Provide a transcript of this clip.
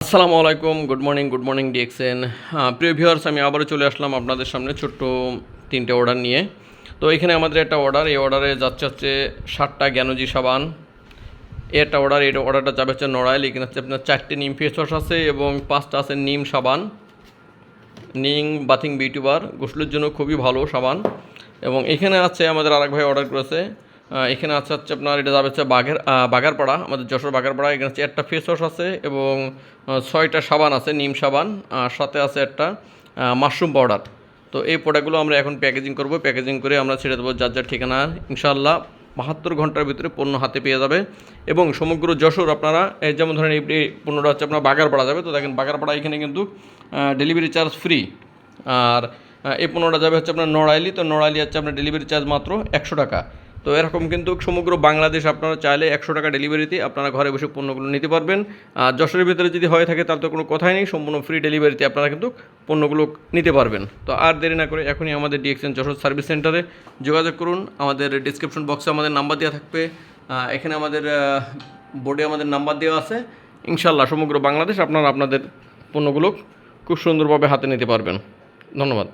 আসসালামু আলাইকুম, good morning DXN. প্রিয় ভিউয়ার্স, আমি আবারও চলে আসলাম আপনাদের সামনে ছোট্ট 3টে অর্ডার নিয়ে। তো এখানে আমাদের একটা অর্ডার, এই অর্ডারে যাচ্ছে হচ্ছে 7টা জ্ঞানজি সাবান। একটা অর্ডার, এই অর্ডারটা যাবে হচ্ছে নড়াইল। এখানে হচ্ছে আপনার 4টে নিম ফেস ওয়াশ আছে এবং 5টা আছে নিম সাবান, নিম বাথিং বিউটি বার, গোসলের জন্য খুবই ভালো সাবান। এবং এখানে আছে আমাদের আরেক ভাই অর্ডার করেছে, এখানে আছে হচ্ছে আপনার, এটা যাবে হচ্ছে বাগারপাড়া, আমাদের যশোর বাগারপাড়া। এখানে হচ্ছে একটা ফেস ওয়াশ আছে এবং 6টা সাবান আছে, নিম সাবান, আর সাথে আছে একটা মাশরুম পাউডার। তো এই প্রোডাক্টগুলো আমরা এখন প্যাকেজিং করব, প্যাকেজিং করে আমরা ছেড়ে দেবো যার যার ঠিকানা। ইনশাআল্লাহ 72 ঘন্টার ভিতরে পণ্য হাতে পেয়ে যাবে। এবং সমগ্র যশোর আপনারা, এই যেমন ধরেন এই পণ্যটা হচ্ছে আপনার বাগারপাড়া যাবে, তো দেখেন বাগারপাড়া এখানে কিন্তু ডেলিভারি চার্জ ফ্রি। আর এই পণ্যটা যাবে হচ্ছে আপনার নড়াইলি, তো নড়াইলি হচ্ছে আপনার ডেলিভারি চার্জ মাত্র 100 টাকা। তো এরকম কিন্তু সমগ্র বাংলাদেশ আপনারা চাইলে 100 টাকা ডেলিভারিতে আপনারা ঘরে বসে পণ্যগুলো নিতে পারবেন। আর যশোরের ভিতরে যদি হয়ে থাকে তাহলে তো কোনো কথাই নেই, সম্পূর্ণ ফ্রি ডেলিভারিতে আপনারা কিন্তু পণ্যগুলো নিতে পারবেন। তো আর দেরি না করে এখনই আমাদের ডিএক্সএন যশোর সার্ভিস সেন্টারে যোগাযোগ করুন। আমাদের ডিসক্রিপশন বক্সে আমাদের নাম্বার দেওয়া থাকবে, এখানে আমাদের বোর্ডে আমাদের নাম্বার দেওয়া আছে। ইনশাআল্লাহ সমগ্র বাংলাদেশ আপনারা আপনাদের পণ্যগুলো খুব সুন্দরভাবে হাতে নিতে পারবেন। ধন্যবাদ।